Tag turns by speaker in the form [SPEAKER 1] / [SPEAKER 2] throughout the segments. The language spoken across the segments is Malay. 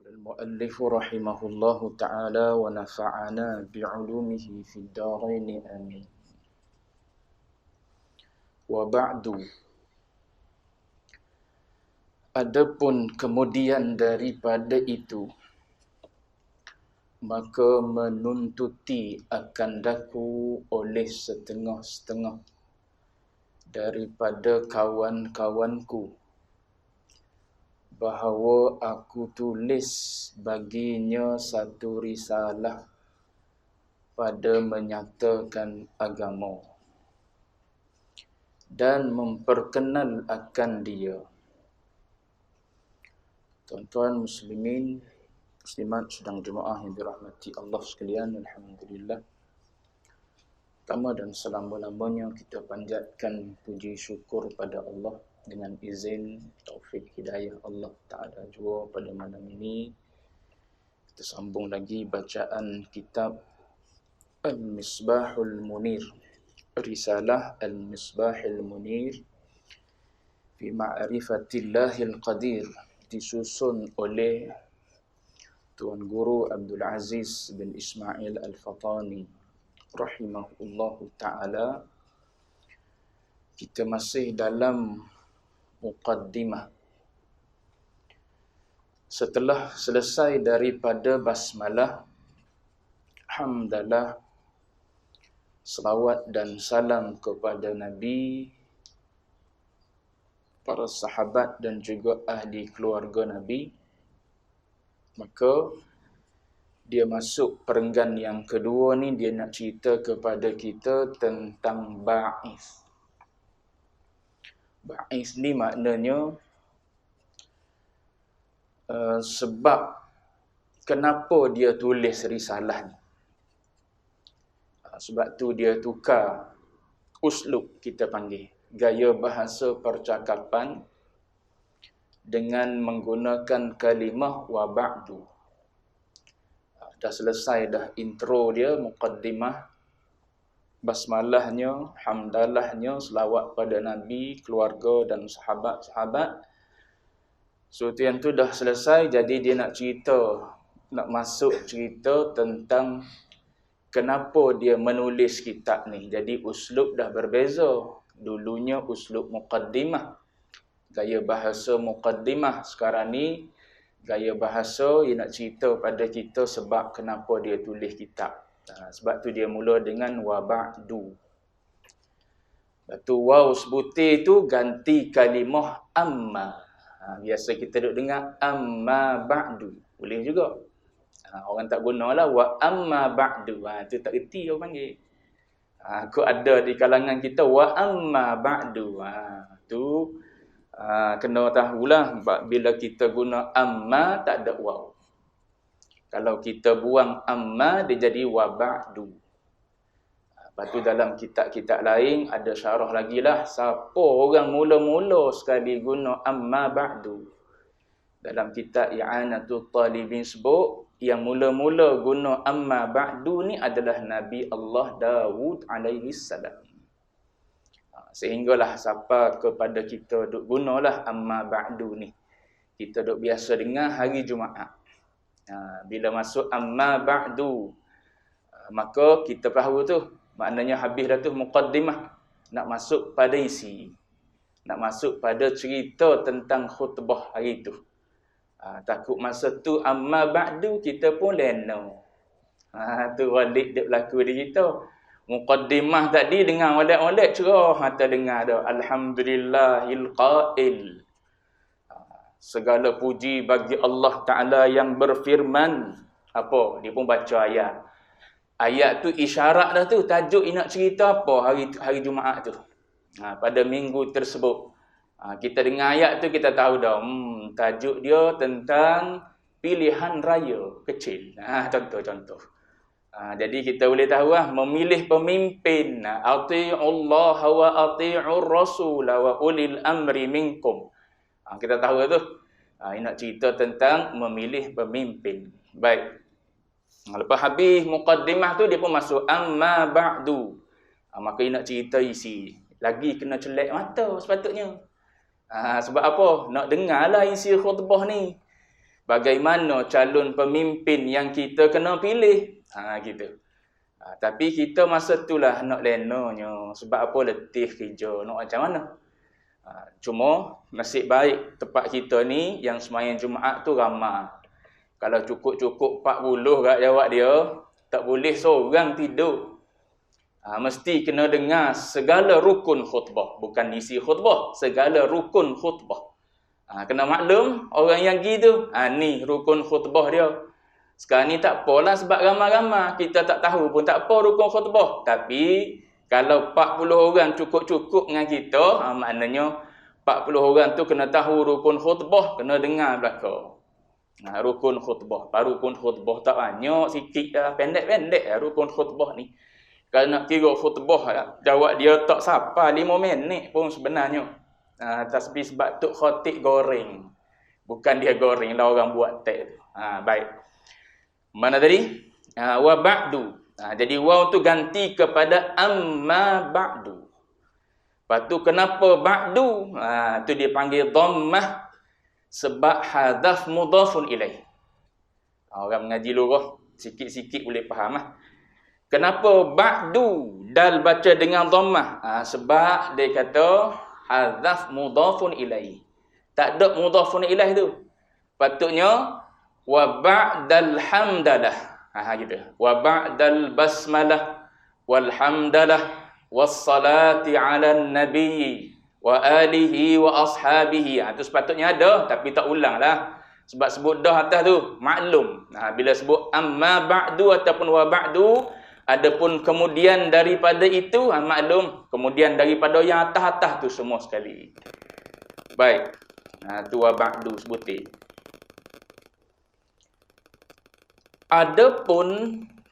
[SPEAKER 1] المؤلف رحمه الله تعالى ونفعنا بعلومه في الدارين آمين. وبعد, adapun kemudian daripada itu, maka menuntuti akan daku oleh setengah-setengah daripada kawan-kawanku bahawa aku tulis baginya satu risalah pada menyatakan agama dan memperkenal akan dia. Tuan-tuan muslimin, muslimat sedang jemaah yang dirahmati Allah sekalian, alhamdulillah. Pertama dan selama-lamanya kita panjatkan puji syukur pada Allah dengan izin taufik hidayah Allah Ta'ala jua pada malam ini. Kita sambung lagi bacaan kitab Al-Misbahul Munir, Risalah Al-Misbahul Munir fi Ma'rifatillahil Qadir, disusun oleh Tuan Guru Abdul Aziz bin Ismail Al-Fatani rahimahullahu ta'ala. Kita masih dalam muqaddimah. Setelah selesai daripada basmalah, hamdalah, selawat dan salam kepada Nabi, para sahabat dan juga ahli keluarga Nabi, maka dia masuk perenggan yang kedua ni. Dia nak cerita kepada kita tentang ba'is. Ba'is ni maknanya sebab kenapa dia tulis risalah ni. Sebab tu dia tukar uslub, kita panggil gaya bahasa percakapan, dengan menggunakan kalimah wa ba'du. Dah selesai dah intro dia, muqaddimah, basmalahnya, hamdalahnya, selawat pada Nabi, keluarga dan sahabat-sahabat. So yang tu dah selesai, jadi dia nak cerita, nak masuk cerita tentang kenapa dia menulis kitab ni. Jadi uslub dah berbeza. Dulunya uslub muqaddimah, gaya bahasa muqaddimah. Sekarang ni gaya bahasa dia nak cerita pada kita sebab kenapa dia tulis kitab. Sebab tu dia mula dengan wa ba'du. Lepas tu waw sebutir tu ganti kalimah amma. Biasa kita duk dengar amma ba'du, boleh juga. Orang tak gunalah wa amma ba'du. Tu tak erti orang panggil. Aku ada di kalangan kita wa amma ba'du. Tu kena tahulah, bila kita guna amma tak ada waw. Kalau kita buang amma, dia jadi wa ba'du. Lepas tu dalam kitab-kitab lain ada syarah lagi lah. Siapa orang mula-mula sekali guna amma ba'du. Dalam kitab I'anatul Talibin sebut, yang mula-mula guna amma ba'du ni adalah Nabi Allah Dawud alaihi salam. Sehinggalah siapa kepada kita duk gunalah amma ba'du ni. Kita duk biasa dengar hari Jumaat. Bila masuk amma ba'du, maka kita tahu tu maknanya habis dah tu muqaddimah, nak masuk pada isi, nak masuk pada cerita tentang khutbah hari tu. Takut masa tu amma ba'du kita pun leno. Tu walik dia berlaku di kita. Muqaddimah tadi dengar oleh-oleh cerah, hata dengar dah alhamdulillahil qail. Segala puji bagi Allah Ta'ala yang berfirman. Apa? Dia pun baca ayat. Ayat tu isyarat dah tu. Tajuk nak cerita apa hari Jumaat tu. Pada minggu tersebut. Kita dengar ayat tu, kita tahu dah. Tajuk dia tentang pilihan raya kecil. Contoh-contoh. Jadi kita boleh tahu memilih pemimpin. Ati'ullah wa ati'ur rasul wa ulil amri minkum. Kita tahu tu. Ini nak cerita tentang memilih pemimpin. Baik. Lepas habis muqaddimah tu, dia pun masuk amma ba'du. Maka dia nak cerita isi. Lagi kena celak mata sepatutnya. Sebab apa? Nak dengarlah isi khutbah ni. bagaimana calon pemimpin yang kita kena pilih. Gitu. Tapi kita masa itulah nak lenanya. Sebab apa letih kerja, nak macam mana? Cuma nasib baik tempat kita ni yang sembahyang Jumaat tu ramai. Kalau cukup-cukup 40 kat jawab dia, tak boleh seorang tidur. Mesti kena dengar segala rukun khutbah. Bukan isi khutbah, segala rukun khutbah. Kena maklum orang yang gitu. Ni rukun khutbah dia. Sekarang ni tak apalah sebab ramai-ramai. Kita tak tahu pun tak apa rukun khutbah. Tapi kalau 40 orang cukup-cukup dengan kita, maknanya 40 orang tu kena tahu rukun khutbah, kena dengar belakang. Rukun khutbah. Rukun khutbah tak banyak, sikit dah, pendek-pendek rukun khutbah ni. Kalau nak kira khutbah, jawab dia tak sampai 5 minit pun sebenarnya. Tasbih sebab tu khatib goreng. Bukan dia goreng lah orang buat teks tu. Baik. Mana tadi? Wa ba'du. Jadi waw tu ganti kepada amma ba'du. Lepas tu kenapa ba'du? Tu dia panggil dhammah sebab hadaf mudhafun ilaih. Orang mengaji lurah sikit-sikit boleh faham lah. Kenapa ba'du dal baca dengan dhammah? Sebab dia kata hadaf mudhafun ilaih. Tak ada mudhafun ilaih tu. Patutnya wa ba'dal hamdalah. Gitu. Wa ba'dal basmalah walhamdalah wassalati 'alan nabiy wa alihi wa ashabihi. Itu sepatutnya ada tapi tak ulang lah. Sebab sebut dah atas tu maklum. Bila sebut amma ba'du ataupun wa ba'du, adapun kemudian daripada itu maklum, kemudian daripada yang atas-atas tu semua sekali. Baik. Tu wa ba'du sebutin. Adapun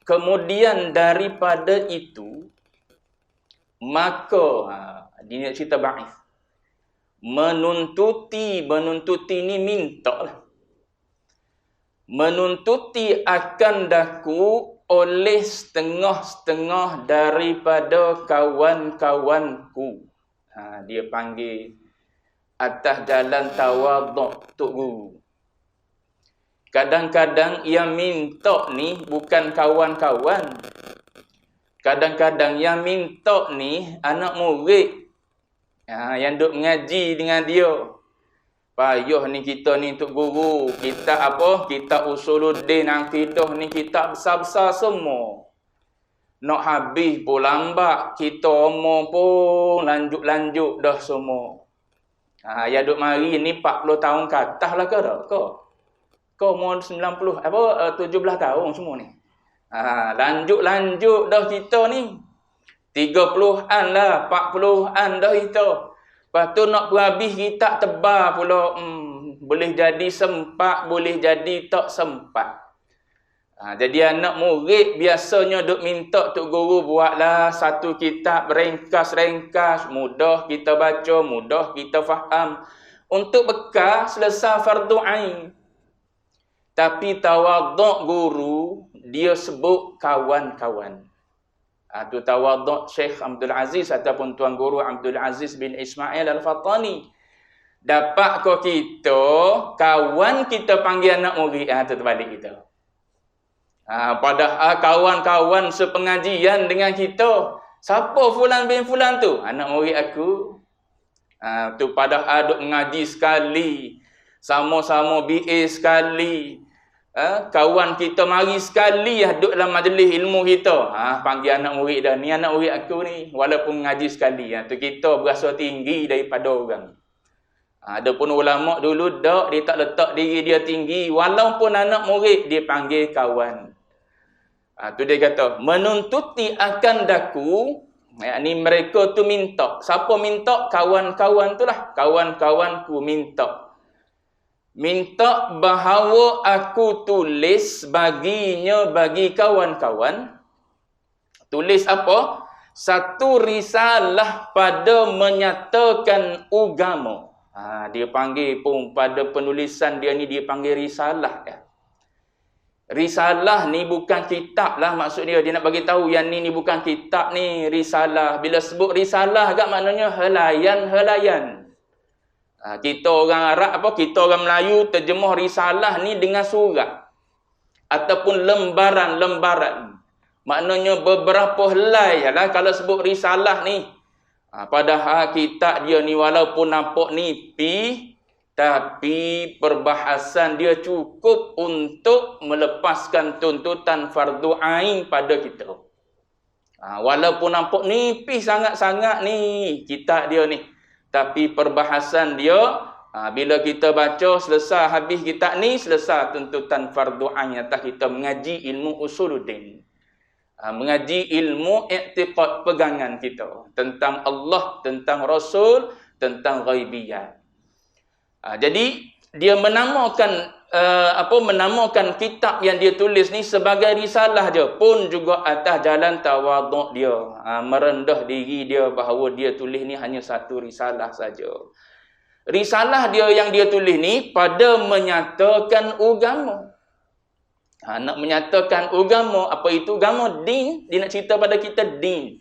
[SPEAKER 1] kemudian daripada itu, maka dia nak cerita ba'ith. Menuntuti ni minta lah. Menuntuti akan daku oleh setengah-setengah daripada kawan-kawanku. Dia panggil atas jalan tawaduk Tok Guru. Kadang-kadang yang minta ni bukan kawan-kawan. Kadang-kadang yang minta ni anak murid. Yang duk mengaji dengan dia. Payah ni kita ni Tok Guru. Kitab apa? Kitab Usuluddin Aqidah ni kitab besar-besar semua. Nak habis pun lambat. Kita omong pun lanjut-lanjut dah semua. Yang duk mari ni 40 tahun ke atas lah ke tak? Kau mau 17 tahun semua ni. Lanjut-lanjut dah kita ni. 30-an lah, 40-an dah kita. Lepas tu nak berhabis kitab tebal pula. Boleh jadi sempat, boleh jadi tak sempat. Jadi anak murid biasanya duk minta Tok Guru buatlah satu kitab ringkas-ringkas. Mudah kita baca, mudah kita faham. Untuk bekal selesai fardu ain. Tapi tawaduk guru, dia sebut kawan-kawan. Tu tawaduk Syekh Abdul Aziz ataupun Tuan Guru Abdul Aziz bin Ismail Al-Fattani. Dapat kau kita, kawan kita panggil anak murid. Tu terbalik kita. Padahal kawan-kawan sepengajian dengan kita. Siapa fulan bin fulan tu? Anak murid aku. Tu padahal duk mengaji sekali. Sama-sama BA sekali. Kawan kita mari sekali duduk dalam majlis ilmu kita. Panggil anak murid dah. Ni anak murid aku ni. Walaupun mengaji sekali. Tu kita berasa tinggi daripada orang. Adapun ulama dulu dia tak letak diri dia tinggi. Walaupun anak murid dia panggil kawan. Tu dia kata, menuntuti akan daku. Ni mereka tu minta. Siapa minta? Kawan-kawan tu lah. Kawan-kawanku minta. Minta bahawa aku tulis baginya bagi kawan-kawan. Tulis apa? Satu risalah pada menyatakan agama. Dia panggil pun pada penulisan dia ni dia panggil risalah. Risalah ni bukan kitab lah maksud dia. Dia nak bagi tahu yang ni bukan kitab ni, risalah. Bila sebut risalah agak maknanya helayan-helayan. Kita orang Arab kita orang Melayu terjemah risalah ni dengan surat ataupun lembaran-lembaran. Maknanya beberapa helai lah kalau sebut risalah ni. Padahal kitab dia ni walaupun nampak nipis, tapi perbahasan dia cukup untuk melepaskan tuntutan fardu ain pada kita. Walaupun nampak nipis sangat-sangat ni kitab dia ni, tapi perbahasan dia bila kita baca selesai habis kitab ni, selesai tuntutan fardu ain atas kita mengaji ilmu usuluddin. Mengaji ilmu i'tiqad pegangan kita tentang Allah, tentang Rasul, tentang ghaibiyat. Jadi dia menamakan menamakan kitab yang dia tulis ni sebagai risalah je, pun juga atas jalan tawaduk dia, merendah diri dia bahawa dia tulis ni hanya satu risalah saja. Risalah dia yang dia tulis ni pada menyatakan agama. Nak menyatakan agama. Apa itu agama? Din. Dia nak cerita pada kita din.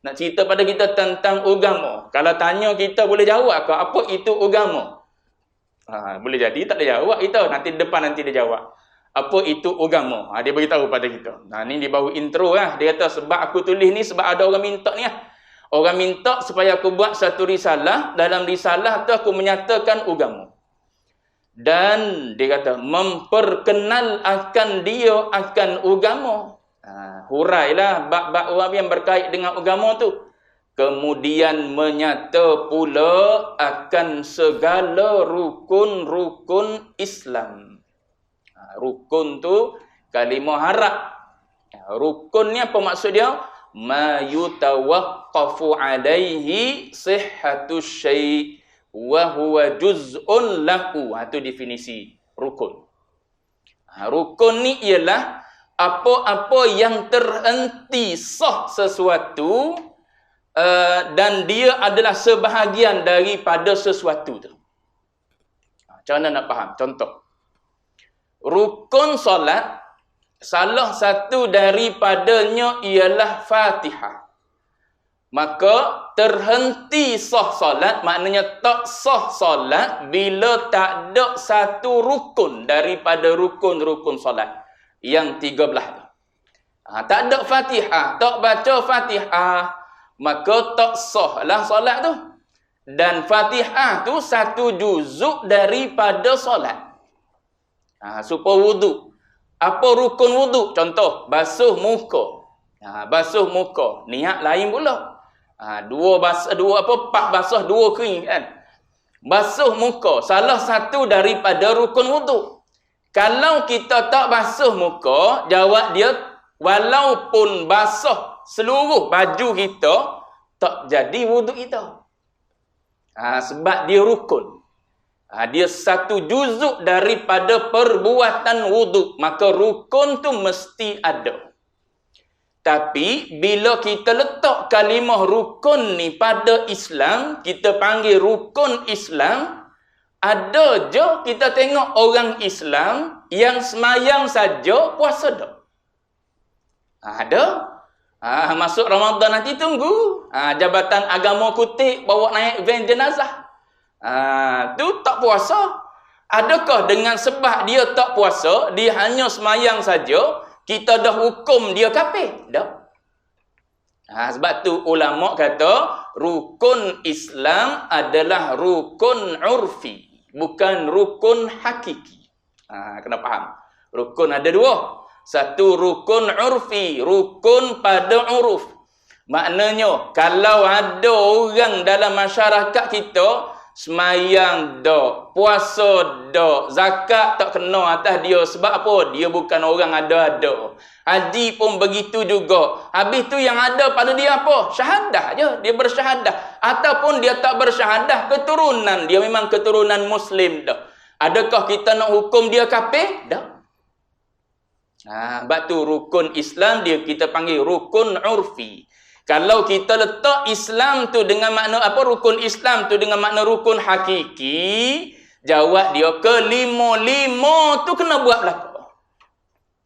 [SPEAKER 1] Nak cerita pada kita tentang agama. Kalau tanya kita boleh jawab ke apa itu agama? Boleh jadi tak boleh jawab kita. Nanti depan nanti dia jawab. Apa itu agama? Dia beritahu pada kita. Ni dia baru intro lah. Dia kata sebab aku tulis ni sebab ada orang minta ni lah. Orang minta supaya aku buat satu risalah. Dalam risalah tu aku menyatakan agama. Dan dia kata memperkenal akan dia akan agama. Hurailah bab-bab orang yang berkait dengan agama tu. Kemudian menyata pula akan segala rukun-rukun Islam. Rukun tu kalimah Arab. Rukun ni apa maksud dia? Ma yutawaqqafu alaihi sihhatus syai' wa huwa juz'un lahu. Itu definisi rukun. Rukun ni ialah apa-apa yang terhenti sah sesuatu dan dia adalah sebahagian daripada sesuatu tu. Macam mana nak faham? Contoh. Rukun solat, salah satu daripadanya ialah Fatihah. Maka terhenti sah solat, maknanya tak sah solat bila tak ada satu rukun daripada rukun-rukun solat yang 13 tu. Tak ada Fatihah, tak baca Fatihah, maka tak sah lah solat tu. Dan Fatihah tu satu juzuk daripada solat. Supaya wuduk. Apa rukun wuduk? Contoh, basuh muka. Basuh muka, niat lain pula. Empat basuh, dua kering kan. Basuh muka, salah satu daripada rukun wuduk. Kalau kita tak basuh muka, jawab dia, walaupun basuh seluruh baju kita, tak jadi wuduk kita. Sebab dia rukun. Dia satu juzuk daripada perbuatan wuduk. Maka rukun tu mesti ada. Tapi bila kita letak kalimah rukun ni pada Islam, kita panggil rukun Islam, ada je kita tengok orang Islam yang semayang saja puasa dah. Ada. Masuk Ramadan nanti tunggu. Jabatan Agama Kutip bawa naik van jenazah. Tu tak puasa. Adakah dengan sebab dia tak puasa, dia hanya semayang saja, kita dah hukum dia kafir? Dah. Sebab tu ulama kata rukun Islam adalah rukun urfi, bukan rukun hakiki. Kena faham. Rukun ada dua. Satu rukun urfi, rukun pada uruf. Maknanya kalau ada orang dalam masyarakat kita semayang dak, puasa dak, zakat tak kena atas dia. Sebab apa? Dia bukan orang ada-ada. Haji pun begitu juga. Habis tu yang ada pada dia apa? Syahadah je. Dia bersyahadah. Ataupun dia tak bersyahadah, keturunan dia memang keturunan Muslim dah. Adakah kita nak hukum dia kafir? Dak. Sebab tu rukun Islam dia kita panggil rukun urfi. Kalau kita letak Islam tu dengan makna apa, rukun Islam tu dengan makna rukun hakiki, jawab dia kelima-lima tu kena buat belaka.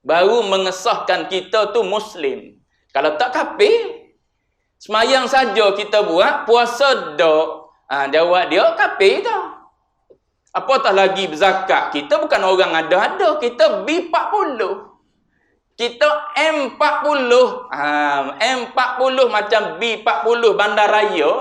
[SPEAKER 1] Baru mengesahkan kita tu Muslim. Kalau tak kafir, semayang saja kita buat, puasa dak. Jawab dia kafir dah. Apatah lagi berzakat. Kita bukan orang ada-ada. Kita B40. Kita M40. M40 macam B40 bandaraya.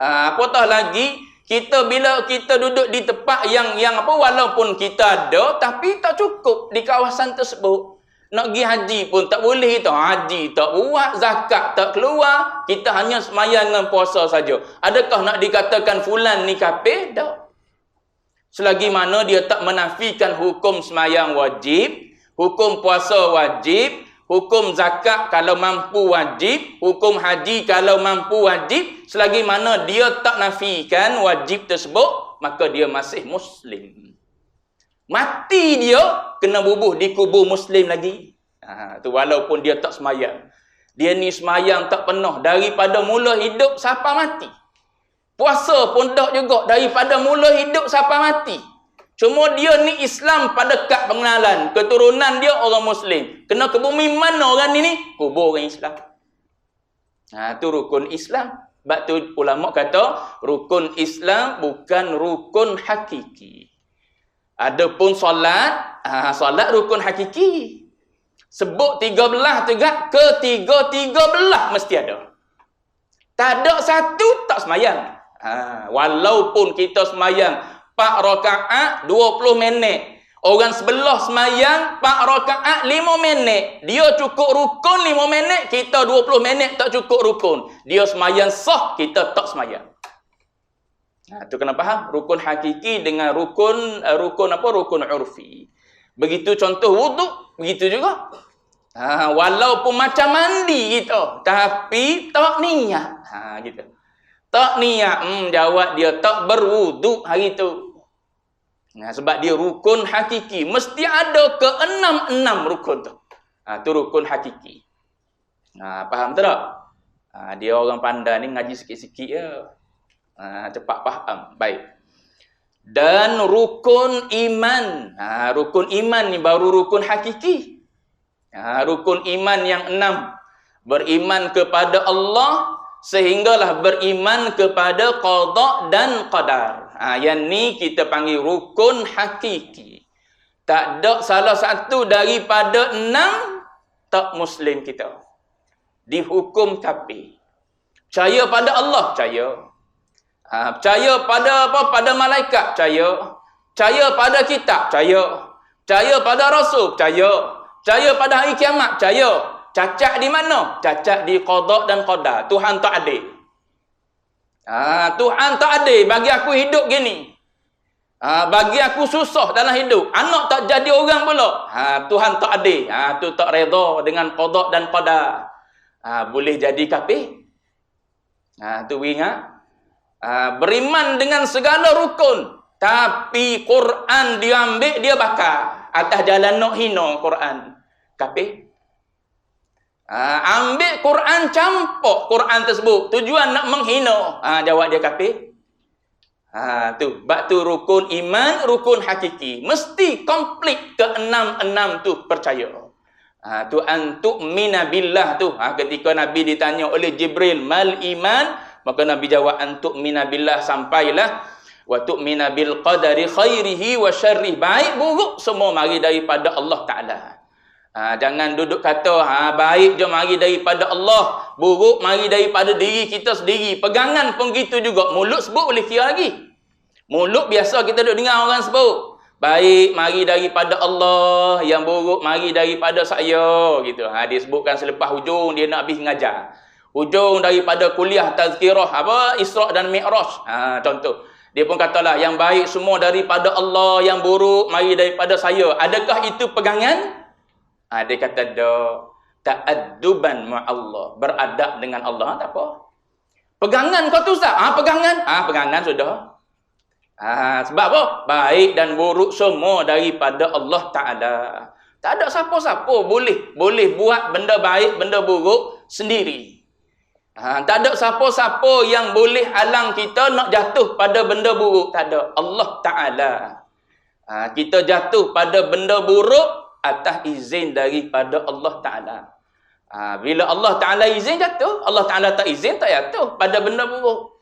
[SPEAKER 1] Apatah lagi, kita bila kita duduk di tempat yang apa, walaupun kita ada, tapi tak cukup di kawasan tersebut. Nak pergi haji pun tak boleh kita. Haji tak buat, zakat tak keluar. Kita hanya sembahyang dengan puasa saja. Adakah nak dikatakan fulan ni kafir? Tak. Selagi mana dia tak menafikan hukum sembahyang wajib, hukum puasa wajib, hukum zakat kalau mampu wajib, hukum haji kalau mampu wajib, selagi mana dia tak nafikan wajib tersebut, maka dia masih Muslim. Mati dia, kena bubuh di kubur Muslim lagi. Tu walaupun dia tak semayang. Dia ni semayang tak penuh daripada mula hidup sampai mati. Puasa pun tak juga daripada mula hidup sampai mati. Cuma dia ni Islam pada kad pengenalan. Keturunan dia orang Muslim. Kena ke bumi mana orang ni? Kubur orang Islam. Tu rukun Islam. Sebab tu ulama kata, rukun Islam bukan rukun hakiki. Adapun solat, solat rukun hakiki. Sebut 13 tegak, ketiga-tiga belah mesti ada. Tak ada satu tak semayang. Walaupun kita semayang 4 rakaat 20 minit. Orang sebelah semayang 4 rakaat 5 minit. Dia cukup rukun 5 minit, kita 20 minit tak cukup rukun. Dia semayang sah, kita tak semayang. Tu kena faham, rukun hakiki dengan rukun urfi. Begitu contoh wuduk, begitu juga. Walaupun macam mandi gitu, tapi tak niat. Gitu. Tak niat, jawab dia tak berwuduk hari tu. Sebab dia rukun hakiki, mesti ada ke 6 rukun tu. Tu rukun hakiki. Faham tak? Dia orang pandai ni ngaji sikit-sikit je. Cepat faham. Baik. Dan rukun iman. Rukun iman ni baru rukun hakiki. Rukun iman yang 6. Beriman kepada Allah sehinggalah beriman kepada qada dan qadar. Yang ni kita panggil rukun hakiki. Tak ada salah satu daripada 6 tak Muslim kita. Dihukum kafir. Percaya pada Allah, percaya. Percaya pada apa? Pada malaikat, percaya. Percaya pada kitab, percaya. Percaya pada rasul, percaya. Percaya pada hari kiamat, percaya. Cacat di mana? Cacat di qada dan qadar. Tuhan tak adil. Tuhan tak adil bagi aku hidup gini. Bagi aku susah dalam hidup. Anak tak jadi orang pula. Tuhan tak adil. Tu tak redha dengan qada dan qadar. Boleh jadi kafir. Tu ingat. Beriman dengan segala rukun, tapi Quran diambil dia bakar atas jalan nak hina Quran, kafir. Ambil Quran, campur Quran tersebut tujuan nak menghina, jawab dia kafir. Tu bab tu rukun iman, rukun hakiki, mesti komplit ke 6 tu percaya. Tu antu'mina billah tu. Ketika Nabi ditanya oleh Jibril, mal iman, maka Nabi jawab antu'mina billah, sampailah wa tu'mina bil qadari khairihi wa syarrih. Baik buruk semua mari daripada Allah Taala. Jangan duduk kata baik je mari daripada Allah, buruk mari daripada diri kita sendiri. Pegangan pun gitu juga. Mulut sebut boleh kira lagi. Mulut biasa kita duduk dengar orang sebut. Baik mari daripada Allah, yang buruk mari daripada saya gitu. Dia sebutkan selepas hujung dia nak habis mengajar. Hujung daripada kuliah tazkirah Isra' dan Mi'raj. Contoh. Dia pun katalah yang baik semua daripada Allah, yang buruk mari daripada saya. Adakah itu pegangan? Dia kata ta'adduban ma'allah, beradab dengan Allah. Tak apa. Pegangan kau tu Ustaz? Pegangan. Pegangan sudah. Sebab apa? Baik dan buruk semua daripada Allah Ta'ala. Tak ada siapa-siapa boleh buat benda baik, benda buruk sendiri. Tak ada siapa-siapa yang boleh halang kita nak jatuh pada benda buruk. Tak ada. Allah Ta'ala. Kita jatuh pada benda buruk atas izin daripada Allah Ta'ala. Bila Allah Ta'ala izin jatuh, Allah Ta'ala tak izin tak jatuh pada benda buruk.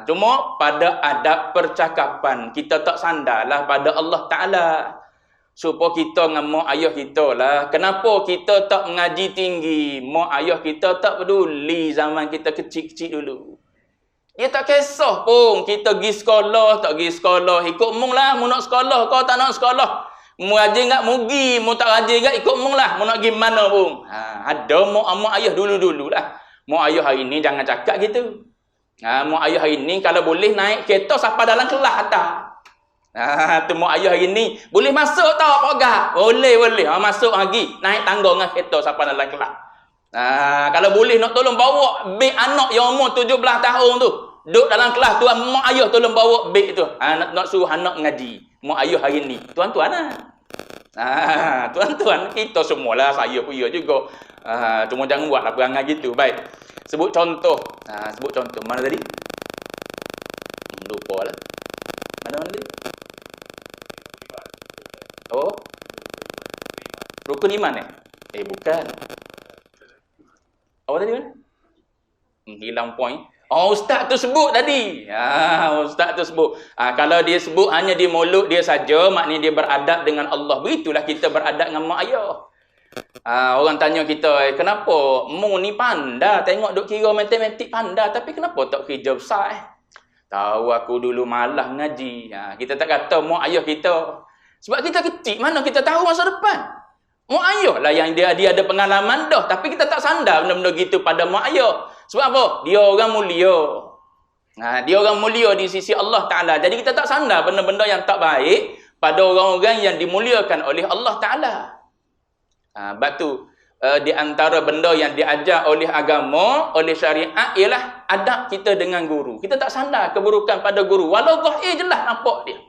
[SPEAKER 1] Cuma pada adab percakapan kita tak sandarlah pada Allah Ta'ala. Supaya kita dengan mak ayah kita lah. Kenapa kita tak mengaji tinggi? Mak ayah kita tak peduli zaman kita kecil-kecil dulu. Dia tak kisah pun kita pergi sekolah, tak pergi sekolah. Ikut mung lah, mu nak sekolah, kau tak nak sekolah. Mu rajin tak mugi, mu tak rajin tak ikut mung lah. Mu nak pergi mana pun. Ada mak ayah dulu-dulu lah. Mak ayah hari ni jangan cakap gitu. Mak ayah hari ni kalau boleh naik kereta sampai dalam kelas atas. Tu mak ayah hari ni boleh masuk tau pogak. Boleh. Masuk lagi naik tangga dengan kereta sampai dalam kelas. Kalau boleh nak tolong bawa beg anak yang umur 17 tahun tu. Duduk dalam kelas tu mak ayah tolong bawa beg tu. Nak suruh anak ngaji. Mak ayah hari ni. Tuan-tuan lah. Tuan-tuan kita semualah, saya pun ya juga. Cuma jangan buatlah perangai gitu. Baik. Sebut contoh. Sebut contoh. Mana tadi? Lupa lah. Mana tadi? Oh. Rukun iman bukan. Apa tadi mana? Hilang point. Ustaz tu sebut tadi. Ustaz tu sebut. Kalau dia sebut hanya di mulut dia saja, maknanya dia beradab dengan Allah. Begitulah kita beradab dengan mak ayah. Orang tanya kita, kenapa mu ni pandai, tengok duk kira matematik pandai, tapi kenapa tak kerja besar? Tahu aku dulu malas ngaji. Kita tak kata mak ayah kita. Sebab kita kecil, mana kita tahu masa depan. Mak ayah lah yang dia ada pengalaman dah, tapi kita tak sandar benda-benda gitu pada mak ayah. Sebab apa? Dia orang mulia. Dia orang mulia di sisi Allah Ta'ala. Jadi kita tak sandar benda-benda yang tak baik pada orang-orang yang dimuliakan oleh Allah Ta'ala. Sebab tu di antara benda yang diajar oleh agama, oleh syariat ialah adab kita dengan guru. Kita tak sandar keburukan pada guru walau zahir jelas nampak dia.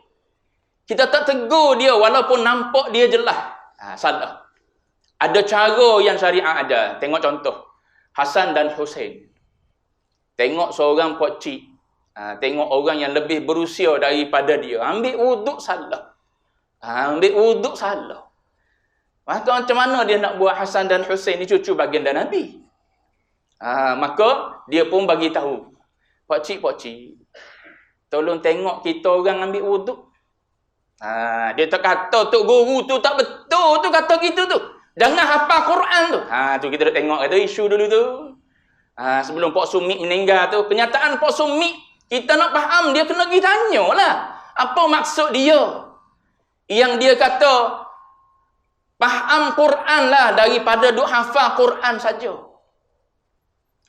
[SPEAKER 1] Kita tak tegur dia walaupun nampak dia jelas. Salah. Ada cara yang syariat ajar. Tengok contoh Hasan dan Husain. Tengok seorang pokcik, tengok orang yang lebih berusia daripada dia, ambil wuduk salah. Maka macam mana dia nak buat Hasan dan Husain ni cucu baginda Nabi? Maka dia pun bagi tahu, Pakcik, tolong tengok kita orang ambil wuduk. Dia tak kata tok guru tu tak betul tu kata gitu tu. Jangan hafal Quran tu. Tu kita dah tengok kata isu dulu tu. Sebelum Pak Sumik meninggal tu, kenyataan Pak Sumik kita nak faham dia kena pergi tanyalah. Apa maksud dia? Yang dia kata faham Quran lah daripada duk hafal Quran saja.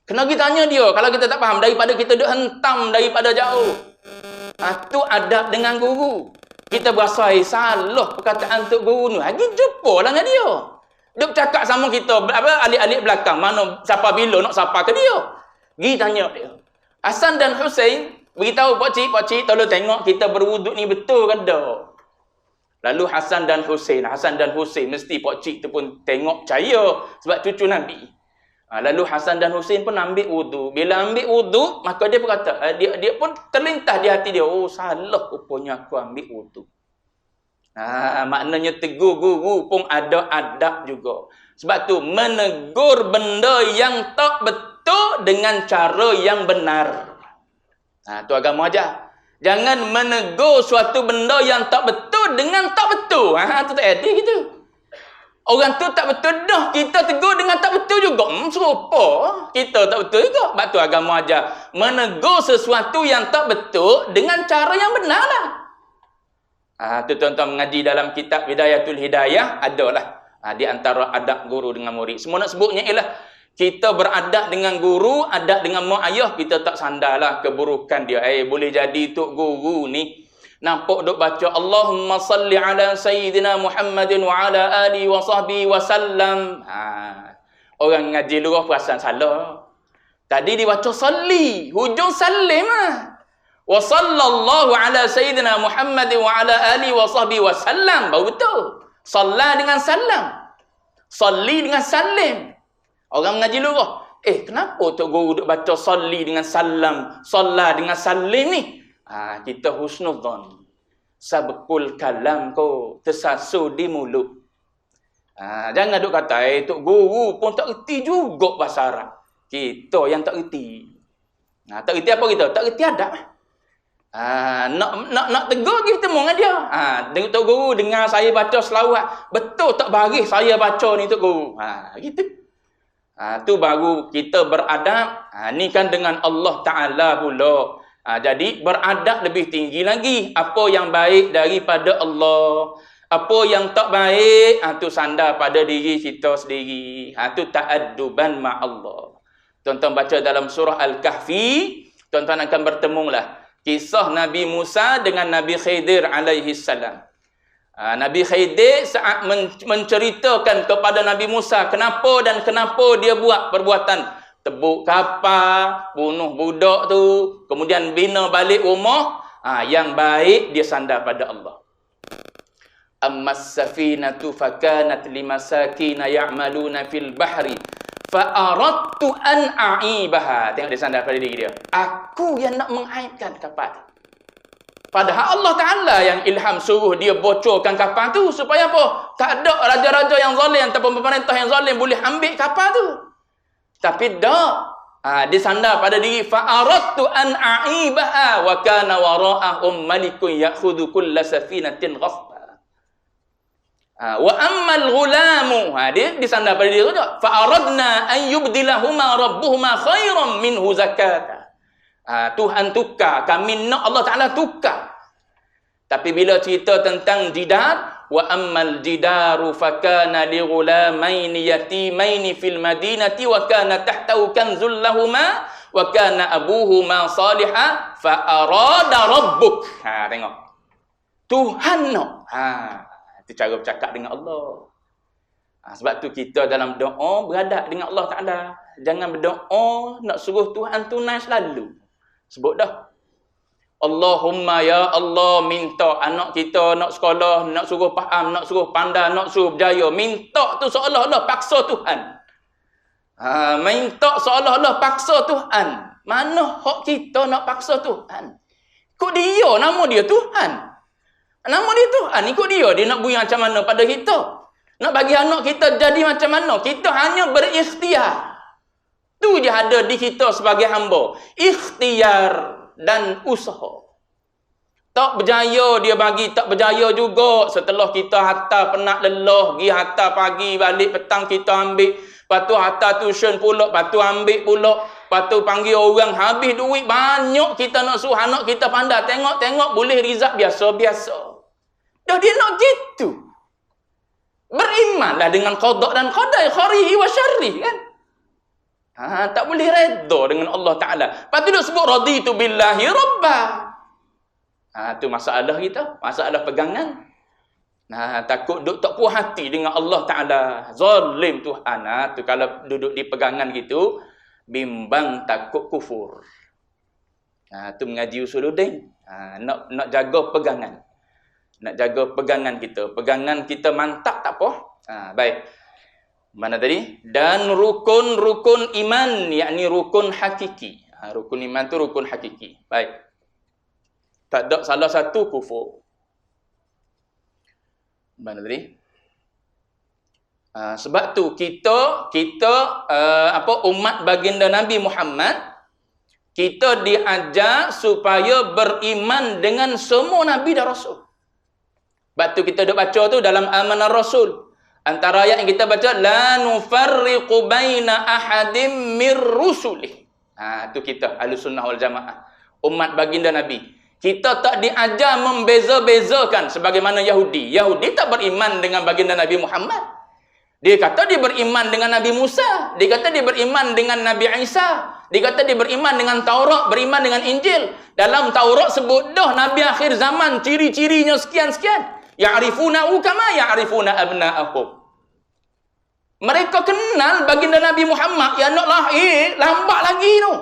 [SPEAKER 1] Kena kita tanya dia. Kalau kita tak faham, daripada kita duk hentam daripada jauh. Tu adab dengan guru. Kita berasa salah perkataan tok guru ni. Lagi jumpa lah dengan dia. Duk cakap sama kita, alik-alik belakang. Mana, siapa bila nak sapa ke dia. Pergi tanya dia. Hasan dan Husain beritahu pakcik, tolong tengok kita berwuduk ni betul ke tak? Lalu Hasan dan Husain mesti pakcik tu pun tengok percaya sebab cucu Nabi. Lalu Hasan dan Husain pun ambil wudu. Bila ambil wudu, maka dia berkata, dia pun terlintas di hati dia, oh salah rupanya aku ambil wudu. Maknanya tegur guru pun ada adab juga. Sebab tu menegur benda yang tak betul dengan cara yang benar. Tu agama ajar. Jangan menegur suatu benda yang tak betul dengan tak betul. Tu tak ada gitu. Orang tu tak betul dah, kita tegur dengan tak betul juga. Serupa. Kita tak betul juga. Sebab tu agama ajar menegur sesuatu yang tak betul dengan cara yang benar lah. Tu tuan-tuan mengaji dalam kitab Bidayatul Hidayah, adalah di antara adab guru dengan murid. Semua nak sebutnya ialah kita beradab dengan guru, adab dengan mak ayah, kita tak sandarlah keburukan dia. Boleh jadi tok guru ni nampak duk baca Allahumma salli ala sayyidina Muhammadin wa ala alihi wa sahbihi wa sallam. Orang ngaji luar perasan salah. Tadi dibaca salli, hujung salim wa sallallahu ala sayyidina Muhammadin wa ala alihi wa sahbihi wa sallam. Baru betul. Salla dengan salam. Salli dengan salim. Orang mengaji luar. Kenapa tok guru duk baca salli dengan salam, salla dengan salim ni? Kita husnudzon. Sabqul kalam ko tersasul di mulut. Jangan duk kata tok guru pun tak erti juga bahasa Arab. Kita yang tak erti. Tak reti apa kita? Tak reti adab. Nak tegur kita temu dengan dia. Tok guru dengar saya baca selawat, betul tak baris saya baca ni tok guru. Gitu. Tu baru kita beradab. Ni kan dengan Allah Taala pula. Jadi beradab lebih tinggi lagi. Apa yang baik daripada Allah, apa yang tak baik, tu sandar pada diri kita sendiri. Tu ta'adduban ma'allah. Tuan-tuan baca dalam surah Al-Kahfi, tuan-tuan akan bertemulah kisah Nabi Musa dengan Nabi Khidir alaihi salam. Nabi Khidir saat menceritakan kepada Nabi Musa kenapa dia buat perbuatan tebuk kapal, bunuh budak tu, kemudian bina balik rumah, yang baik dia sandar pada Allah. Ammas safinatu fakanat limasakina ya'maluna fil bahri fa'aradtu an a'ibaha. Tengok dia sandar pada diri dia. Aku yang nak mengaibkan kapal. Padahal Allah Ta'ala yang ilham suruh dia bocorkan kapal tu. Supaya apa? Tak ada raja-raja yang zalim ataupun pemerintah yang zalim boleh ambil kapal tu. Tapi tak. Dia sandar pada diri. Fa'aradtu an a'ibaha wa kana wara'ahum malikun ya'khudhu kulla safinatin ghasba. Wa ammal ghulamu, dia disandar pada dia tu. Fa aradna an yubdilahuma rabbuhuma khairan minhu zakata. Tuhan tukar, kami nak Allah Taala tukar. Tapi bila cerita tentang jidar, wa ammal jidaru fakana li ghulamaini yatimaini fil madinati wa kana tahtahu kanzul lahumā wa kana abuhuma salihah fa arada rabbuk. Tengok. Tuhan nak. Itu cara bercakap dengan Allah. Sebab tu kita dalam doa beradab dengan Allah Ta'ala. Jangan berdoa nak suruh Tuhan tunai selalu. Sebut dah. Allahumma ya Allah, minta anak kita nak sekolah, nak suruh faham, nak suruh pandai, nak suruh berjaya. Minta tu seolah-olah paksa Tuhan. Minta seolah-olah paksa Tuhan. Mana hak kita nak paksa Tuhan? Kok dia, nama dia Tuhan. Nama dia Tuhan, ikut dia. Dia nak bunyi macam mana pada kita. Nak bagi anak kita jadi macam mana. Kita hanya berikhtiar. Tu je ada di kita sebagai hamba. Ikhtiar dan usaha. Tak berjaya dia bagi, tak berjaya juga. Setelah kita hantar penat lelah, pergi hantar pagi, balik petang kita ambil. Lepas tu hantar tuition pula, lepas tu ambil pula. Lepas tu panggil orang, habis duit banyak kita nak suruh anak kita pandai. Tengok-tengok boleh rizak biasa-biasa. Dah dia nak gitu. Berimanlah dengan qada dan qadar, khairihi wa syarrihi kan. Tak boleh redha dengan Allah Ta'ala. Lepas tu dia sebut raditu billahi rabba. Tu masalah kita, masalah pegangan. Takut duk tak puas hati dengan Allah Ta'ala. Zalim Tuhan. Tu kalau duduk di pegangan gitu, bimbang takut kufur. Tu mengaji usuluddin. Nak jaga pegangan. Nak jaga pegangan kita. Pegangan kita mantap tak apa. Baik. Mana tadi? Dan rukun-rukun iman, yakni rukun hakiki. Rukun iman tu rukun hakiki. Baik. Tak ada salah satu kufur. Mana tadi? Sebab tu kita umat baginda Nabi Muhammad, kita diajar supaya beriman dengan semua Nabi dan Rasul. Sebab tu kita duk baca tu dalam Amanah Rasul. Antara ayat yang kita baca, la nufarriqu baina ahadim mir rusulih. Tu kita Ahlussunnah wal Jamaah. Umat baginda Nabi. Kita tak diajar membeza-bezakan sebagaimana Yahudi. Yahudi tak beriman dengan baginda Nabi Muhammad. Dia kata dia beriman dengan Nabi Musa. Dia kata dia beriman dengan Nabi Isa. Dia kata dia beriman dengan Taurat, beriman dengan Injil. Dalam Taurat sebut dah Nabi akhir zaman, ciri-cirinya sekian-sekian. Ya'rifunahu kama ya'rifuna abna'ahum. Mereka kenal baginda Nabi Muhammad yang nak lahir lambat lagi tu.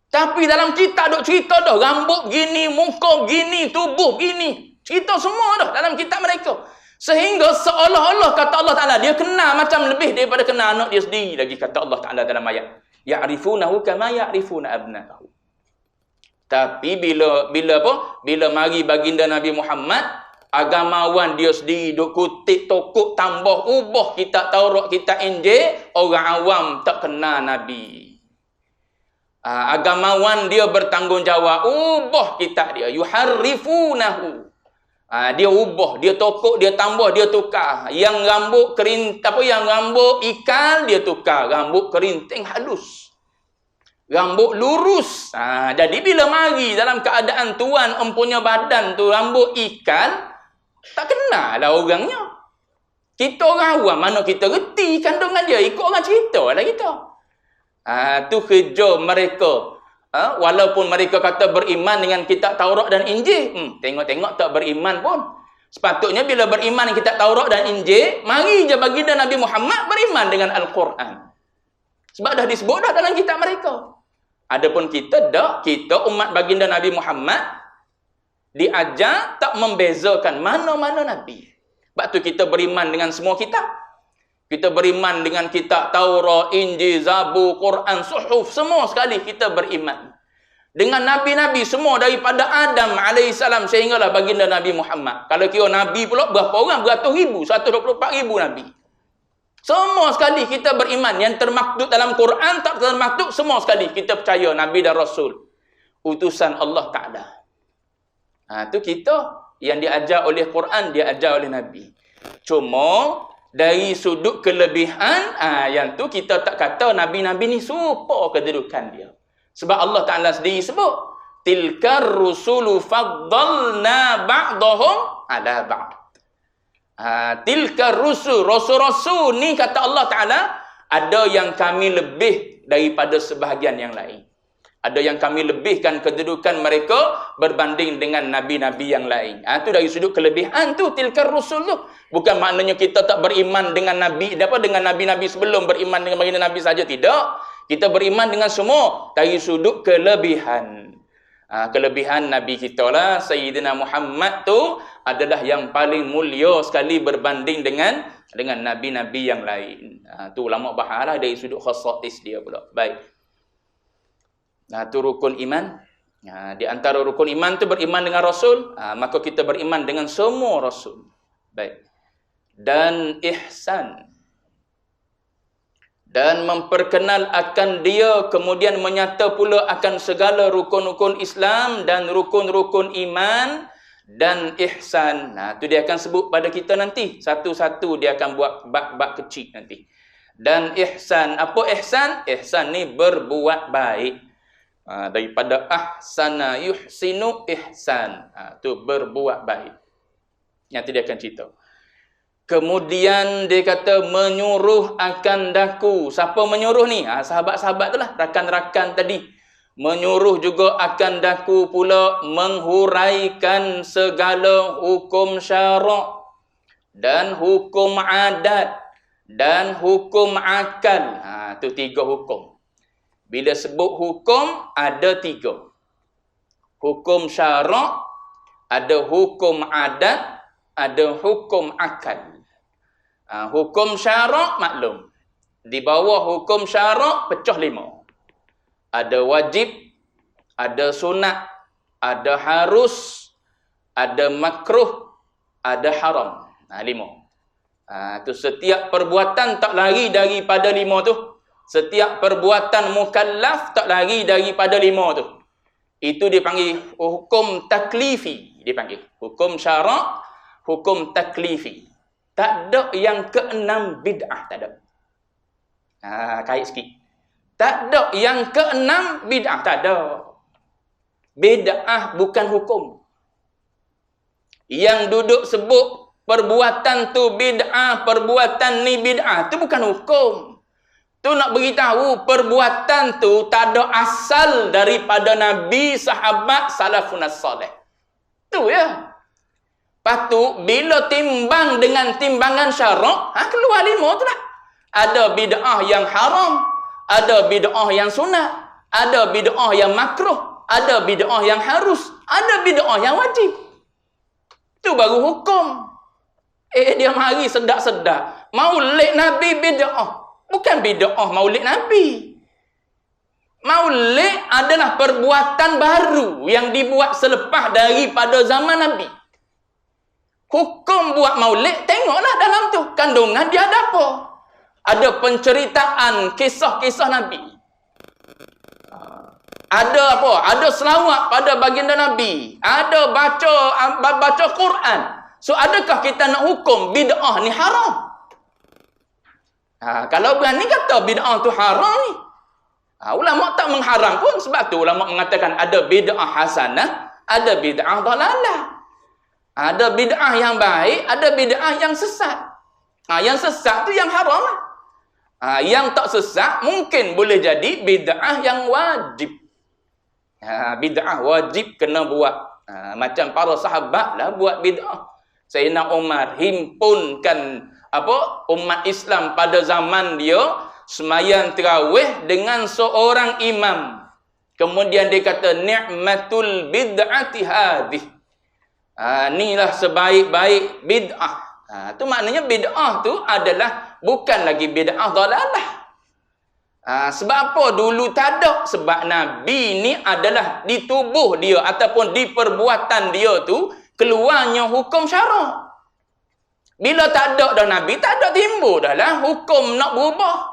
[SPEAKER 1] Tapi dalam kitab duk cerita dah rambut gini, muka gini, tubuh gini. Cerita semua dah dalam kitab mereka. Sehingga seolah-olah kata Allah Ta'ala dia kenal macam lebih daripada kenal anak dia sendiri lagi, kata Allah Ta'ala dalam ayat. Ya'rifunahu kama ya'rifuna abna'ahum. Tapi bila mari baginda Nabi Muhammad, agamawan dia sendiri duk kutip, tokok, tambah, ubah kitab Taurat, kitab Injil, orang awam tak kenal Nabi. Agamawan dia bertanggungjawab, ubah kitab dia, yuharrifunahu. Dia ubah, dia tokok, dia tambah, dia tukar. Yang rambut yang rambut ikal dia tukar, rambut kerinting halus. Rambut lurus. Jadi bila mari dalam keadaan tuan empunya badan tu rambut ikal, tak kenal lah orangnya. Kita orang awam, mana kita reti kandungan dia, ikut orang cerita lah kita. Tu kerja mereka. Walaupun mereka kata beriman dengan kitab Taurat dan Injil, tengok-tengok tak beriman pun. Sepatutnya bila beriman dengan kitab Taurat dan Injil, mari je baginda Nabi Muhammad beriman dengan Al-Quran. Sebab dah disebut dah dalam kitab mereka. Adapun kita umat baginda Nabi Muhammad diajar tak membezakan mana-mana Nabi. Sebab tu kita beriman dengan semua kitab. Kita beriman dengan kitab Taurat, Injil, Zabur, Quran, Suhuf, semua sekali kita beriman. Dengan Nabi-Nabi semua daripada Adam AS sehinggalah baginda Nabi Muhammad. Kalau kira Nabi pula berapa orang? Beratus ribu, 124,000 Nabi. Semua sekali kita beriman. Yang termaktub dalam Quran, tak termaktub, semua sekali kita percaya Nabi dan Rasul. Utusan Allah Ta'ala. Tu kita yang diajar oleh Quran, diajar oleh Nabi. Cuma dari sudut kelebihan, yang tu kita tak kata Nabi-Nabi ni serupa kedudukan dia. Sebab Allah Ta'ala sendiri sebut, tilkar rusulu faddalna ba'dahum ala ba'd. Tilkar rusul, rasul-rasul ni kata Allah Ta'ala, ada yang kami lebih daripada sebahagian yang lain. Ada yang kami lebihkan kedudukan mereka berbanding dengan nabi-nabi yang lain. Itu dari sudut kelebihan tu, tilkar rusul tu. Bukan maknanya kita tak beriman dengan nabi, dengan nabi-nabi sebelum, beriman dengan baginda Nabi saja, tidak. Kita beriman dengan semua dari sudut kelebihan. Kelebihan Nabi kita lah, Sayyidina Muhammad tu adalah yang paling mulia sekali berbanding dengan nabi-nabi yang lain. Tu ulama bahas lah dari sudut khasais dia pula. Baik. Tu rukun iman. Di antara rukun iman tu beriman dengan Rasul. Maka kita beriman dengan semua Rasul. Baik. Dan ihsan. Dan memperkenal akan dia, kemudian menyata pula akan segala rukun-rukun Islam dan rukun-rukun iman dan ihsan. Tu dia akan sebut pada kita nanti. Satu-satu dia akan buat bab-bab kecil nanti. Dan ihsan. Apa ihsan? Ihsan ni berbuat baik. Daripada ahsana yuhsinu ihsan. Tu berbuat baik. Nanti dia akan cerita. Kemudian dia kata menyuruh akan daku. Siapa menyuruh ni? Sahabat-sahabat tu lah, rakan-rakan tadi. Menyuruh juga akan daku pula menghuraikan segala hukum syarak dan hukum adat dan hukum akal. Tu 3 hukum. Bila sebut hukum, ada 3. Hukum syarak, ada hukum adat, ada hukum akal. Hukum syarak maklum. Di bawah hukum syarak pecah 5. Ada wajib, ada sunat, ada harus, ada makruh, ada haram. 5. Tu setiap perbuatan tak lari daripada 5 tu. Setiap perbuatan mukallaf tak lari daripada 5 tu. Itu dipanggil hukum taklifi. Dipanggil hukum syarak, hukum taklifi. Tak ada yang ke-6 bid'ah, tak ada. Kait sikit. Tak ada yang ke-6 bid'ah, tak ada. Bid'ah bukan hukum. Yang duduk sebut perbuatan tu bid'ah, perbuatan ni bid'ah, tu bukan hukum. Tu nak beritahu perbuatan tu tak ada asal daripada Nabi, sahabat, salafun as-salih. Tu ya. Lepas bila timbang dengan timbangan syarak, keluar 5 tu lah. Ada bid'ah yang haram, ada bid'ah yang sunat, ada bid'ah yang makruh, ada bid'ah yang harus, ada bid'ah yang wajib. Tu baru hukum. Dia mari sedap-sedap. Maulid Nabi bid'ah. Bukan bid'ah maulid Nabi. Maulid adalah perbuatan baru yang dibuat selepas daripada zaman Nabi. Hukum buat maulid, tengoklah dalam tu. Kandungan dia ada apa? Ada penceritaan kisah-kisah Nabi. ada apa? Ada selawat pada baginda Nabi. Ada baca Quran. So adakah kita nak hukum bid'ah ni haram? Kalau berani kata bid'ah tu haram ni. Ulama tak mengharam pun, sebab tu ulama mengatakan ada bid'ah hasanah, ada bid'ah dalalah. Ada bid'ah yang baik, ada bid'ah yang sesat. Yang sesat tu yang haram lah. Yang tak sesat mungkin boleh jadi bid'ah yang wajib. Bid'ah wajib kena buat. Macam para sahabat lah buat bid'ah. Sayyidina Umar himpunkan umat Islam pada zaman dia semayang tarawih dengan seorang imam. Kemudian dia kata ni'matul bid'ati hadih. Inilah sebaik-baik bid'ah. Tu maknanya bid'ah tu adalah bukan lagi bid'ah dalalah. Sebab apa dulu tak ada? Sebab Nabi ni adalah di tubuh dia ataupun di perbuatan dia tu keluarnya hukum syarak. Bila tak ada dah Nabi, tak ada timbul dah lah hukum nak berubah.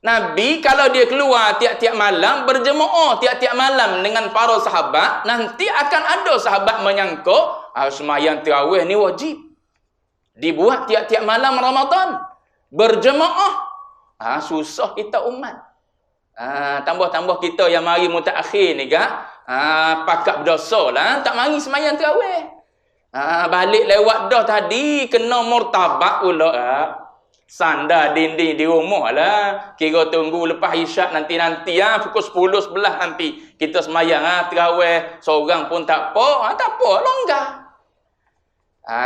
[SPEAKER 1] Nabi kalau dia keluar tiap-tiap malam, berjemaah tiap-tiap malam dengan para sahabat, nanti akan ada sahabat menyangka semayang tarawih ni wajib. Dibuat tiap-tiap malam Ramadan. Berjemaah. Susah kita umat. Tambah-tambah kita yang mari mutaakhir ni pakat berdosa lah, tak mari semayang tarawih. Balik lewat dah tadi kena murtabak pula. Sandar dinding di rumah lah. Kira tunggu lepas isyak nanti-nanti pukul 10, 11 nanti kita semayang tarawih. Seorang pun tak apa. Tak apa, longgar.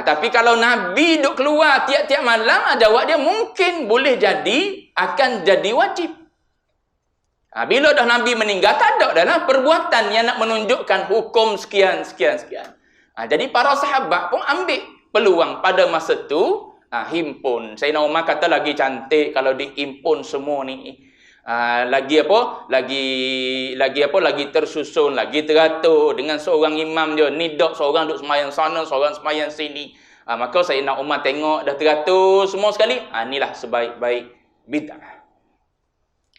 [SPEAKER 1] Tapi kalau Nabi duk keluar tiap-tiap malam, jawab dia mungkin boleh jadi akan jadi wajib. Bila dah Nabi meninggal, tak ada dah lah perbuatan yang nak menunjukkan hukum sekian. Jadi para sahabat pun ambil peluang pada masa tu, himpun. Sayyidina Umar kata lagi cantik kalau diimpun semua ni. Lagi tersusun, lagi teratur dengan seorang imam je. Ni dok seorang duk semayang sana, seorang semayang sini. Maka Sayyidina Umar tengok dah teratur semua sekali. Inilah sebaik-baik bid'ah.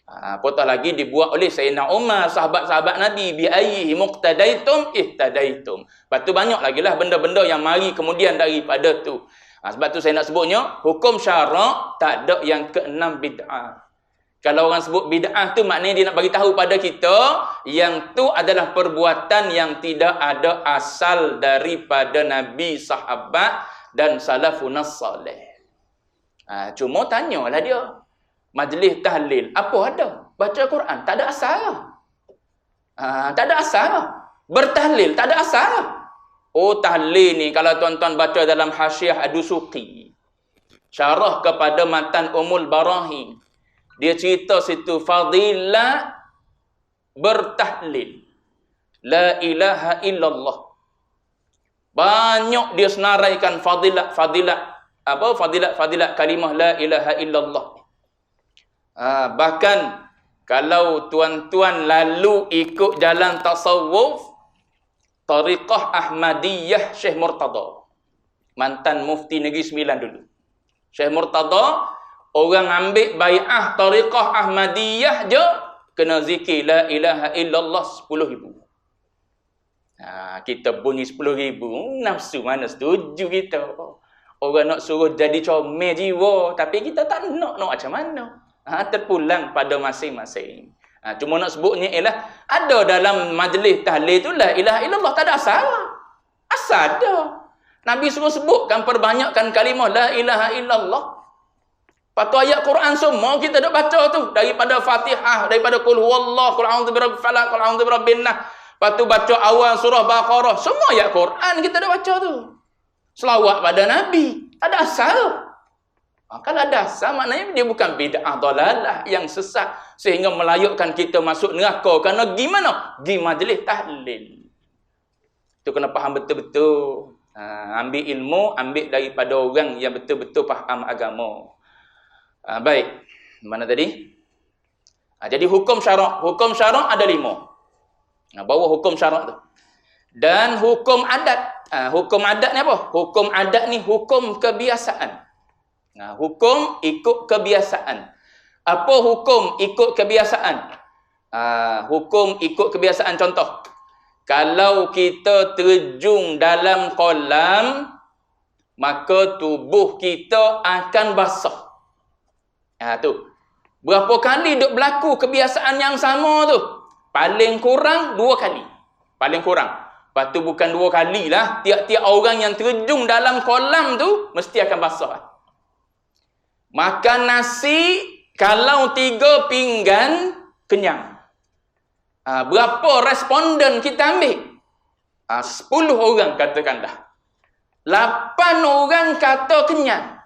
[SPEAKER 1] Apatah lagi dibuat oleh Sayyidina Umar, sahabat-sahabat Nabi, bi ayyi muqtadaitum ihtadaitum. Lepas tu banyak lagi lah benda-benda yang mari kemudian daripada tu. Sebab tu saya nak sebutnya hukum syarak tak ada yang keenam bid'ah. Kalau orang sebut bid'ah tu maknanya dia nak bagi tahu pada kita yang tu adalah perbuatan yang tidak ada asal daripada Nabi, sahabat dan salafun salih. Cuma tanyalah dia. Majlis tahlil, apa ada? Baca Quran, tak ada asal. Tak ada asal. Bertahlil, tak ada asal. Tahlil ni kalau tuan-tuan baca dalam Hasyiah Ad-Dusuqi, syarah kepada matan Ummul Barahin, dia cerita situ fadilah bertahlil. La ilaha illallah. Banyak dia senaraikan fadilat kalimah la ilaha illallah. Bahkan kalau tuan-tuan lalu ikut jalan tasawuf, tariqah Ahmadiyah Syekh Murtada, mantan mufti Negeri Sembilan dulu. Syekh Murtada, orang ambil bai'ah tariqah Ahmadiyah je, kena zikir la ilaha illallah 10,000. Kita bunyi 10,000, nafsu mana setuju kita. Orang nak suruh jadi comel jiwa, tapi kita tak nak macam mana. Terpulang pada masing-masing. Cuma nak sebutnya ialah ada dalam majlis tahlil tu la ilaha illallah, tak ada asal. Asal ada. Nabi suruh sebutkan perbanyakkan kalimah la ilaha illallah. Patu ayat Quran semua kita dah baca tu, daripada Fatihah, daripada qul huwallahu, qul a'udzu birabbil falaq, qul a'udzu birabbin nas. Patu baca awal surah Baqarah, semua ayat Quran kita dah baca tu. Selawat pada Nabi, tak ada asal. Kalau ada asal, maknanya dia bukan bid'ah dalalah yang sesat sehingga melayakkan kita masuk neraka. Kerana gimana? Di majlis tahlil. Itu kena faham betul-betul. Ambil ilmu, ambil daripada orang yang betul-betul faham agama. Baik. Mana tadi? Jadi hukum syarak. Hukum syarak ada 5. Bawa hukum syarak tu. Dan hukum adat. Hukum adat ni apa? Hukum adat ni hukum kebiasaan. Hukum ikut kebiasaan. Apa hukum ikut kebiasaan? Hukum ikut kebiasaan. Contoh, kalau kita terjun dalam kolam, maka tubuh kita akan basah. Tu. Berapa kali duk berlaku kebiasaan yang sama tu? Paling kurang 2 kali. Paling kurang. Lepas tu bukan 2 kali lah. Tiap-tiap orang yang terjun dalam kolam tu, mesti akan basah. Makan nasi, kalau 3 pinggan, kenyang. Berapa responden kita ambil? 10 orang katakanlah. 8 orang kata kenyang.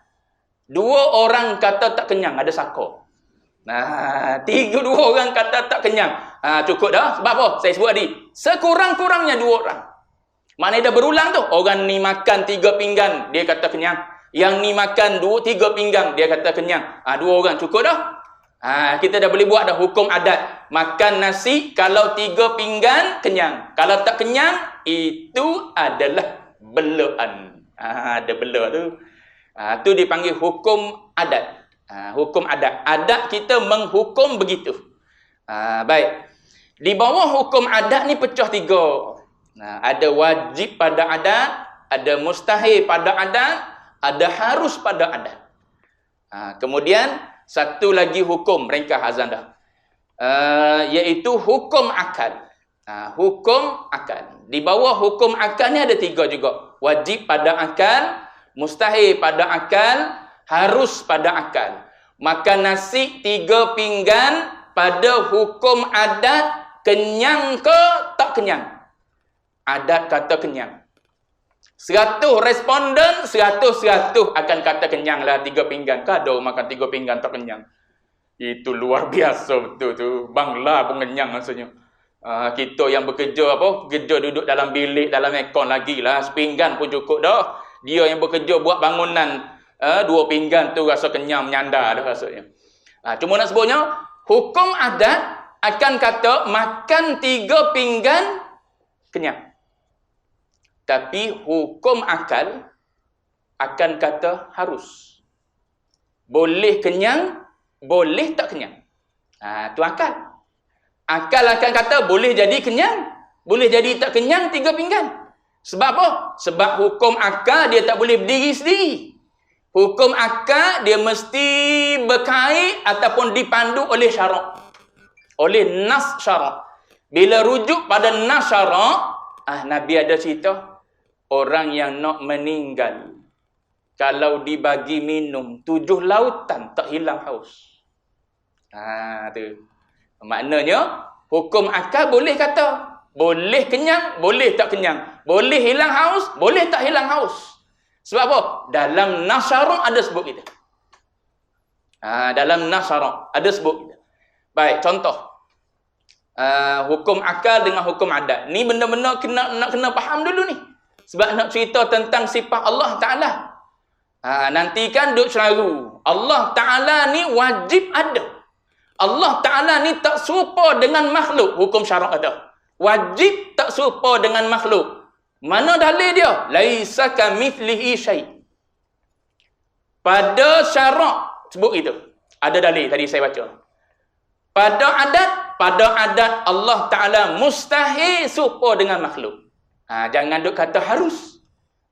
[SPEAKER 1] 2 orang kata tak kenyang, ada saka. 2 orang kata tak kenyang. Cukup dah. Sebab apa? Saya sebut tadi. Sekurang-kurangnya 2 orang. Maknanya dah berulang tu. Orang ni makan 3 pinggan, dia kata kenyang. Yang ni makan 2-3 pinggan, dia kata kenyang. 2 orang cukup dah. Kita dah boleh buat dah hukum adat. Makan nasi, kalau 3 pinggan, kenyang. Kalau tak kenyang, itu adalah belaan. Ada bela tu. Tu dipanggil hukum adat. Hukum adat. Adat kita menghukum begitu. Baik. Di bawah hukum adat ni pecah 3. Ada wajib pada adat, ada mustahil pada adat, ada harus pada adat. Kemudian satu lagi hukum, ringkas azan dah. Iaitu hukum akal. Hukum akal. Di bawah hukum akal ni ada 3 juga. Wajib pada akal, mustahil pada akal, harus pada akal. Makan nasi 3 pinggan pada hukum adat, kenyang ke tak kenyang? Adat kata kenyang. 100 responden, 100 akan kata kenyang lah 3 pinggan. Ada makan 3 pinggan tak kenyang. Itu luar biasa betul tu. Bangla pun kenyang maksudnya. Kita yang bekerja bekerja duduk dalam bilik, dalam aircon lagi lah. Sepinggan pun cukup dah. Dia yang bekerja buat bangunan 2 pinggan tu rasa kenyang, menyandar dah rasanya. Cuma nak sebutnya, hukum adat akan kata makan 3 pinggan kenyang. Tapi hukum akal akan kata harus. Boleh kenyang, boleh tak kenyang. Tu akal. Akal akan kata boleh jadi kenyang, boleh jadi tak kenyang 3 pinggan. Sebab apa? Sebab hukum akal dia tak boleh berdiri sendiri. Hukum akal dia mesti berkait ataupun dipandu oleh syarak. Oleh nas syarak. Bila rujuk pada nas syarak, Nabi ada cerita, orang yang nak meninggal, kalau dibagi minum 7 lautan tak hilang haus. Tu. Maknanya, hukum akal boleh kata, boleh kenyang, boleh tak kenyang. Boleh hilang haus, boleh tak hilang haus. Sebab apa? Dalam nas syarak ada sebut kita. Dalam nas syarak ada sebut kita. Baik, contoh. Hukum akal dengan hukum adat. Ni benda-benda nak kena faham dulu ni. Sebab nak cerita tentang sifat Allah Ta'ala. Nanti kan duk celaru. Allah Ta'ala ni wajib ada. Allah Ta'ala ni tak serupa dengan makhluk. Hukum syarak ada. Wajib tak serupa dengan makhluk. Mana dalil dia? Laisa kamithlihi syai'. Pada syarak sebut itu. Ada dalil tadi saya baca. Pada adat Allah Ta'ala mustahil serupa dengan makhluk. Jangan duk kata harus.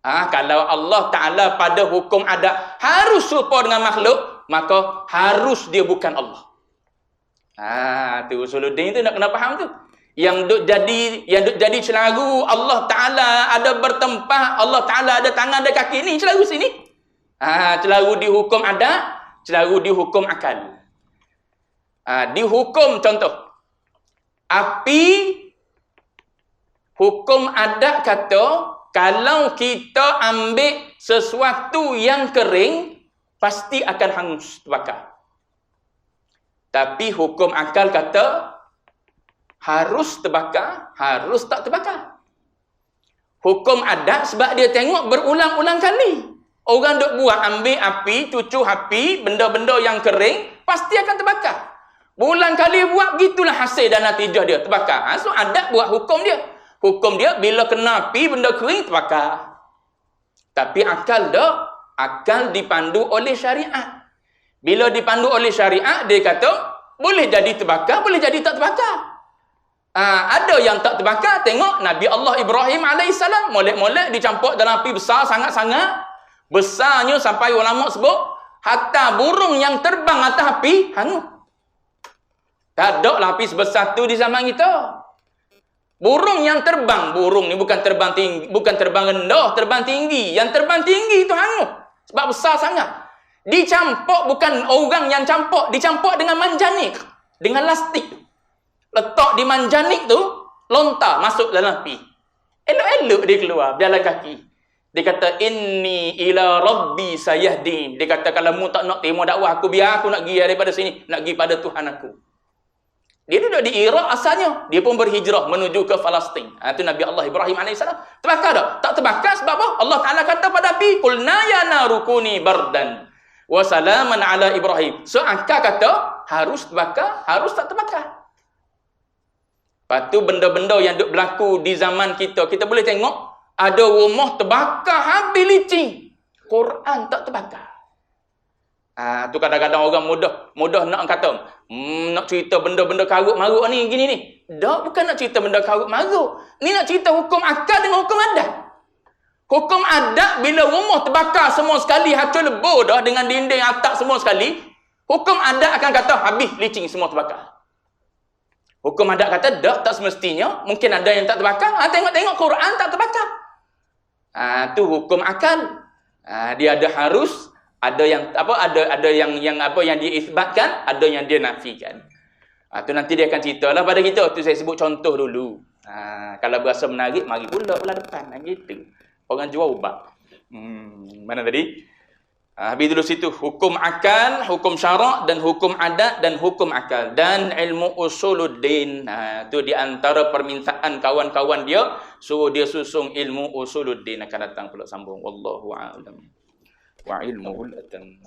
[SPEAKER 1] Kalau Allah Ta'ala pada hukum adat harus serupa dengan makhluk, maka harus dia bukan Allah. Tu Usuluddin tu nak kena faham tu. Yang duk jadi celaru Allah Ta'ala ada bertempah, Allah Ta'ala ada tangan, ada kaki, ni celaru sini. Celaru di hukum adat, celaru di hukum akal. Di hukum contoh, api, hukum adat kata, kalau kita ambil sesuatu yang kering, pasti akan hangus, terbakar. Tapi hukum akal kata, harus terbakar, harus tak terbakar. Hukum adat sebab dia tengok berulang-ulang kali. Orang duk buat, ambil api, cucu api, benda-benda yang kering, pasti akan terbakar. Berulang kali buat, begitulah hasil dan natijah dia, terbakar. So adat buat hukum dia. Hukum dia, bila kena api, benda kering, terbakar. Tapi akal tak. Akal dipandu oleh syariat. Bila dipandu oleh syariat, dia kata, Boleh jadi terbakar, boleh jadi tak terbakar. Ada yang tak terbakar. Tengok Nabi Allah Ibrahim AS, molek-molek dicampur dalam api besar sangat-sangat. Besarnya sampai ulama sebut, hatta burung yang terbang atas api hanguk. Tak ada lah api sebesar tu di zaman kita. Burung yang terbang, burung ni bukan terbang tinggi, bukan terbang rendah, terbang tinggi. Yang terbang tinggi itu hanguk sebab besar sangat. Dicampur, bukan orang yang campur, dicampur dengan manjanik, dengan lastik. Letak di manjanik tu, lontar masuk dalam api. Elok-elok dia keluar berjalan kaki. Dia kata, inni ila rabbi sayahdin. Dia kata, kalau mu tak nak terima dakwah aku, biar aku nak pergi daripada sini, nak pergi pada Tuhan aku. Dia duduk di Iraq asalnya. Dia pun berhijrah menuju ke Palestin. Itu Nabi Allah Ibrahim AS. Terbakar tak? Tak terbakar sebab apa? Allah Ta'ala kata pada api, qulna ya narukuni bardan wa salaman ala Ibrahim. So, angka kata, harus terbakar, harus tak terbakar. Lepas tu benda-benda yang duk berlaku di zaman kita, kita boleh tengok, ada rumah terbakar habis licin. Quran tak terbakar. Tu kadang-kadang orang mudah nak kata, nak cerita benda-benda karut-marut ni, gini ni. Tak, bukan nak cerita benda karut-marut. Ni nak cerita hukum akal dengan hukum adat. Hukum adat, bila rumah terbakar semua sekali, hacur lebur dah dengan dinding atap semua sekali, hukum adat akan kata, habis licin semua terbakar. Hukum adat kata, tak semestinya. Mungkin ada yang tak terbakar. Tengok-tengok Quran tak terbakar. Tu hukum akal. Dia ada harus, ada yang apa, ada yang apa yang dia isbatkan, ada yang dia nafikan. Tu nanti dia akan ceritalah pada kita. Tu saya sebut contoh dulu. Kalau berasa menarik, mari pula depan. Gitu. Orang jual ubat. Mana tadi? Habis dulu situ, hukum akal, hukum syarak dan hukum adat dan hukum akal dan ilmu usuluddin. Itu di antara permintaan kawan-kawan dia, suruh dia susung ilmu usuluddin. Akan datang pula sambung. Wallahu a'lam. Wa ilmuhul atam.